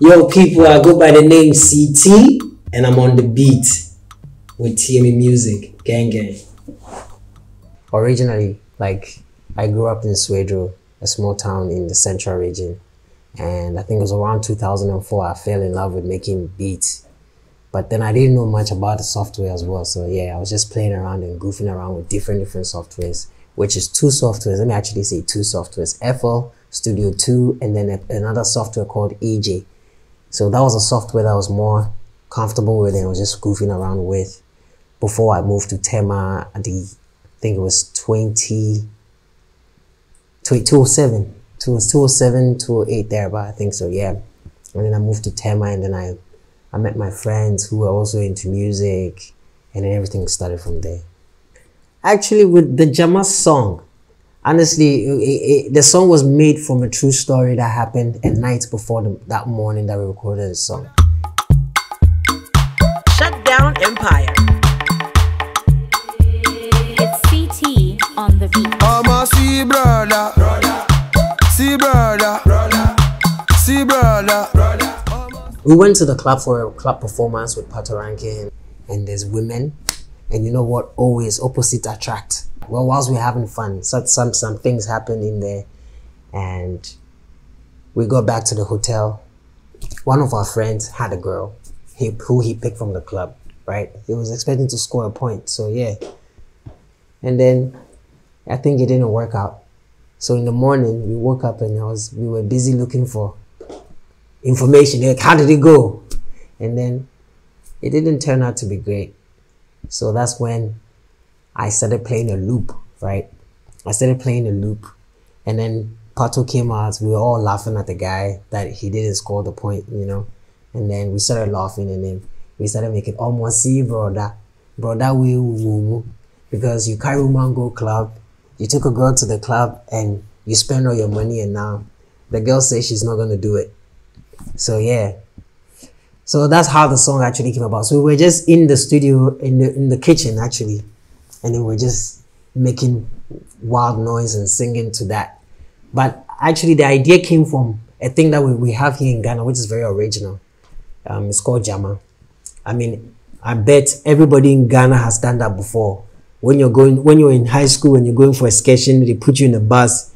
Yo, people, I go by the name CT, and I'm on the beat with Tieme music, gang gang. Originally, like, I grew up in Swedro, a small town in the central region, and I think it was around 2004 I fell in love with making beats. But then I didn't know much about the software as well, so yeah, I was just playing around and goofing around with different softwares, which is two softwares. Let me actually say two softwares: FL Studio 2 and then another software called EJ. So that was a software that I was more comfortable with and I was just goofing around with before I moved to Tieme at I think it was 2007, 2008 there, but I think so, yeah. And then I moved to Tieme and then I met my friends who were also into music and then everything started from there. Actually, with the Jama song, honestly, the song was made from a true story that happened at night before that morning that we recorded the song. Shut down Empire. It's CT on the beat. I'm a see brother, see brother, see brother. We went to the club for a club performance with Patoranking, and there's women, and you know what? Always opposite attract. Well, whilst we're having fun, some things happened in there, and we got back to the hotel. One of our friends had a girl who he picked from the club, right? He was expecting to score a point, so yeah. And then I think it didn't work out. So in the morning, we woke up and we were busy looking for information, like how did it go? And then it didn't turn out to be great. So that's when I started playing a loop, right? I started playing a loop, and then Pato came out. We were all laughing at the guy that he didn't score the point, you know. And then we started laughing, and then we started making almost see brother we, because you carry woman go club, you took a girl to the club and you spend all your money, and now the girl says she's not gonna do it. So yeah, so that's how the song actually came about. So we were just in the studio, in the kitchen actually, and then we're just making wild noise and singing to that. But actually the idea came from a thing that we have here in Ghana, which is very original. It's called Jama. I mean, I bet everybody in Ghana has done that before. When you're in high school and you're going for excursion, they put you in a bus,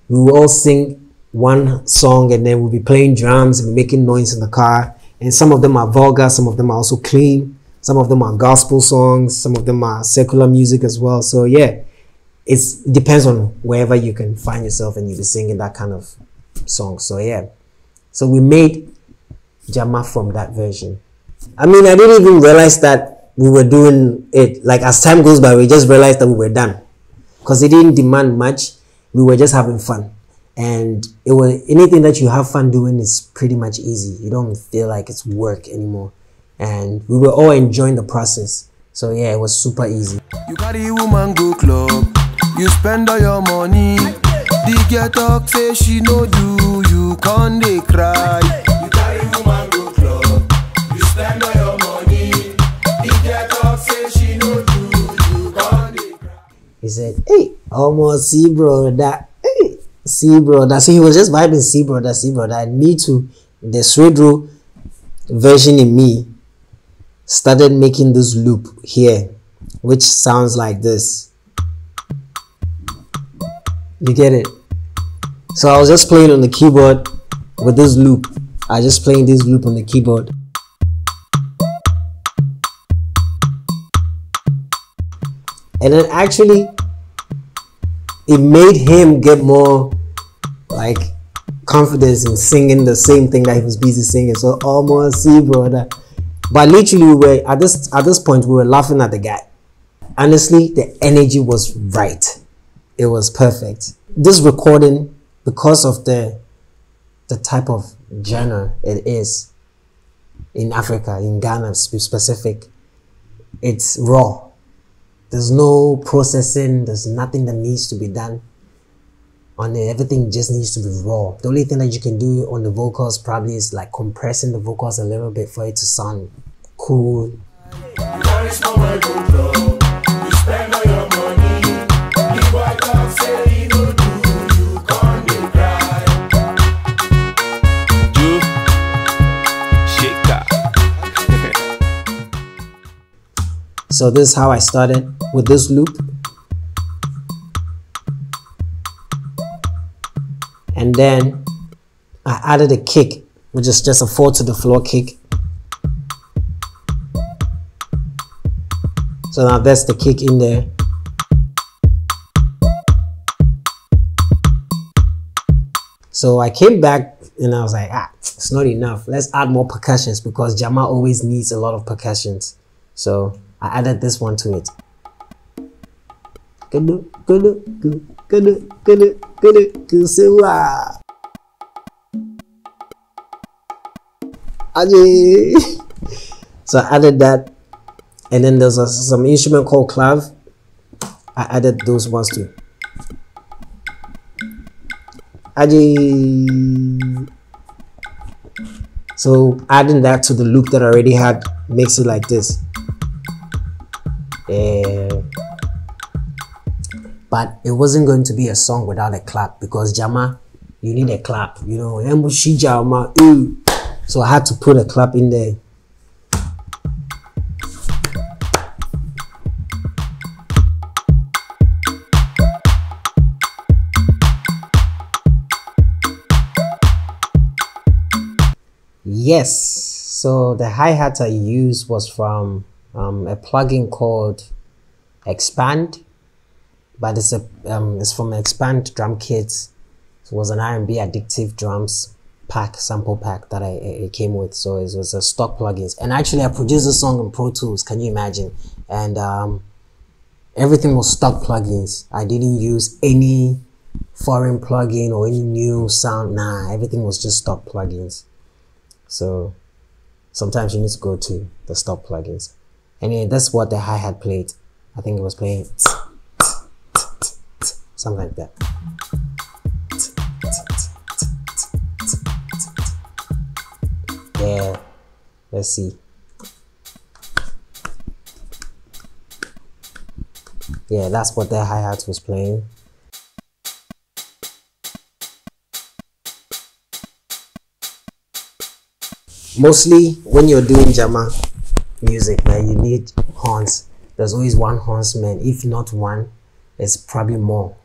we will all sing one song, and then we'll be playing drums and making noise in the car. And some of them are vulgar, some of them are also clean, some of them are gospel songs, some of them are secular music as well. So yeah, it depends on wherever you can find yourself and you'll be singing that kind of song. So yeah, so we made Jama from that version. I mean, I didn't even realize that we were doing it. Like, as time goes by, we just realized that we were done, because it didn't demand much. We were just having fun. And it was anything that you have fun doing is pretty much easy. You don't feel like it's work anymore. And we were all enjoying the process. So yeah, it was super easy. You carry woman go club, you spend all your money. The girl talk say she no do, you can't dey cry. You carry woman go club, you spend all your money. The girl talk say she no do, you can't dey cry. He said, hey, almost see brother. See brother. So he was just vibing see brother, and me too, the Swedro version in me started making this loop here, which sounds like this. You get it? So I was just playing on the keyboard with this loop. I just playing this loop on the keyboard. And then actually it made him get more like confidence in singing the same thing that he was busy singing. So almost see brother. But literally we were at this point we were laughing at the guy. Honestly, the energy was right. It was perfect. This recording, because of the type of genre it is in Africa, in Ghana specific, it's raw. There's no processing, there's nothing that needs to be done on it. Everything just needs to be raw. The only thing that you can do on the vocals probably is like compressing the vocals a little bit for it to sound cool. So this is how I started with this loop. And then I added a kick, which is just a 4 to the floor kick. So now that's the kick in there. So I came back and I was like, it's not enough. Let's add more percussions because Jama always needs a lot of percussions. So I added this one to it. So I added that, and then there's some instrument called clav. I added those ones too. So adding that to the loop that I already had makes it like this. But it wasn't going to be a song without a clap because Jama, you need a clap, you know. Jama, so I had to put a clap in there. Yes, so the hi-hat I used was from a plugin called Expand, but it's from Expand drum kits. It was an R&B addictive drums pack, sample pack that it came with. So it was a stock plugins, and actually I produced a song in Pro Tools. Can you imagine? And everything was stock plugins. I didn't use any foreign plugin or any new sound. Nah, everything was just stock plugins. So sometimes you need to go to the stock plugins. Anyway, that's what the hi-hat played. I think it was playing something like that. Yeah, let's see. Yeah, that's what the hi-hat was playing. Mostly when you're doing Jama music, man, you need horns. There's always one hornsman. If not one, it's probably more.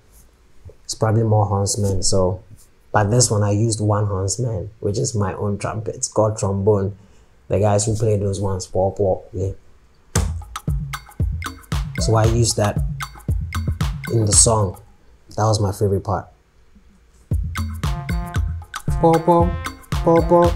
It's probably more hornsmen. So, but this one I used one hornsman, which is my own trumpet. It's called trombone. The guys who play those ones, pop, pop, yeah. So I used that in the song. That was my favorite part. Pop, pop, pop, pop.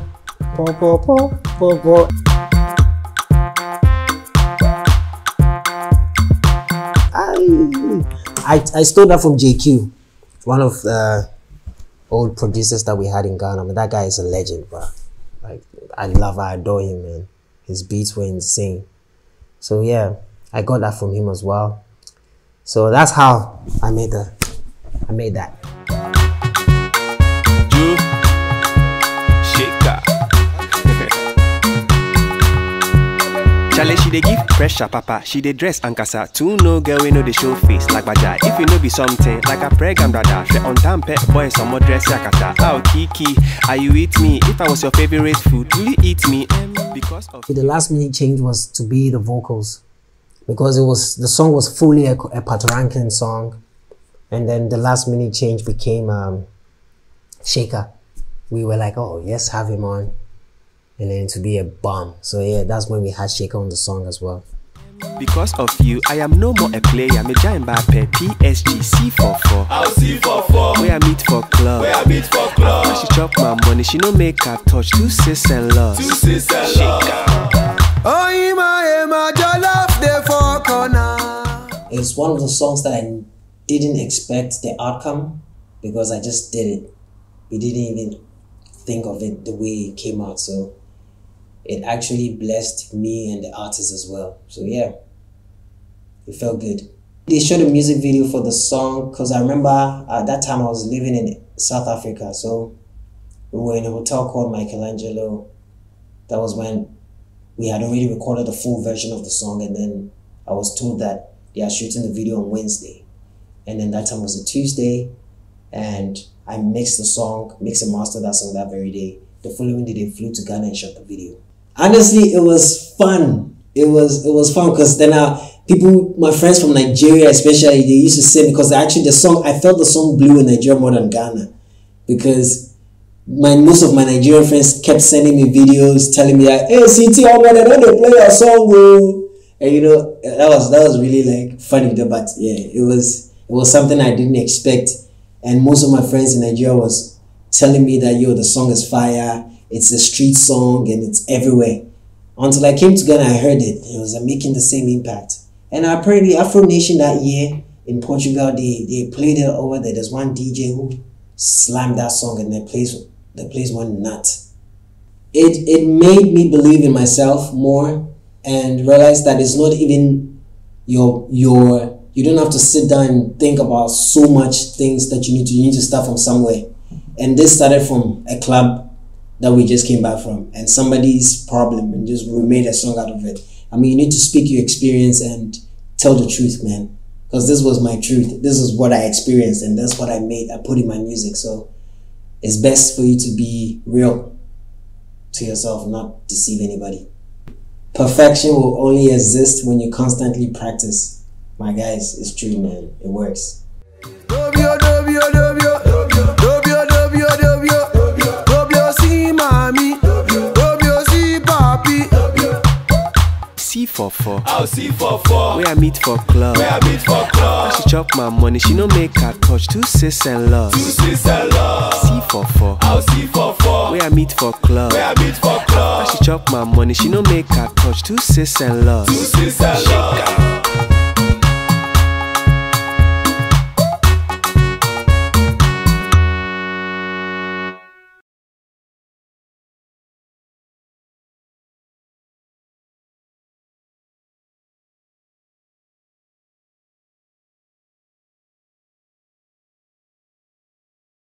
I stole that from JQ, one of the old producers that we had in Ghana. But that guy is a legend, bro. Like, I adore him, man. His beats were insane. So yeah, I got that from him as well. So that's how I made that. Shaker. Charlie, she dey give pressure, papa. She dey dress and casa. Two no girl, we know the show face like baja. If you know be something like a pregnant brother, she on time pet boy, some more dress yakata. Oh Kiki, are you with me? If I was your favorite food, will you eat me? Because of the last minute change was to be the vocals, because the song was fully a Patoranking song, and then the last minute change became Shaker. We were like, oh yes, have him on. And then to be a bomb. So yeah, that's when we had Shaker on the song as well. Because of you, I am no more a player. Me giant Mbappe, PSG, C44. I'll C44. Where I meet for club. After she chop my money, she no make her touch. Two sis and love. Shaker. Oh, Ima, your love there for corner. It's one of the songs that I didn't expect the outcome, because I just did it. We didn't even think of it the way it came out. So it actually blessed me and the artist as well. So yeah, it felt good. They showed a music video for the song, because I remember at that time I was living in South Africa. So we were in a hotel called Michelangelo. That was when we had already recorded the full version of the song, and then I was told that they are shooting the video on Wednesday. And then that time was a Tuesday, and I mixed the song, mixed and mastered that song that very day. The following day, they flew to Ghana and shot the video. Honestly, it was fun. it was fun because then people, my friends from Nigeria especially, they used to say, because actually the song, I felt the song blew in Nigeria more than Ghana, because most of my Nigerian friends kept sending me videos telling me that, hey CT, oh man, I know they play your song, bro. And you know, that was really like funny, but yeah, it was something I didn't expect. And most of my friends in Nigeria was telling me that, yo, the song is fire, it's a street song and it's everywhere. Until I came to Ghana, I heard it. It was making the same impact. And apparently Afro Nation that year in Portugal, they played it over there. There's one DJ who slammed that song and the place went nuts. It made me believe in myself more and realize that it's not even you don't have to sit down and think about so much things that you need to start from somewhere. And this started from a club that we just came back from and somebody's problem, and just we made a song out of it. I mean, you need to speak your experience and tell the truth, man, because this was my truth. This is what I experienced and that's what I put in my music. So it's best for you to be real to yourself, not deceive anybody. Perfection will only exist when you constantly practice. My guys, it's true, man. It works. C44. I'll see for four. Where I meet for club. Now she chop my money, she no make her touch. 2 sis and love. C44. I'll see for four. Where I meet for club. Now she chop my money, she no make her touch. 2 sis and love.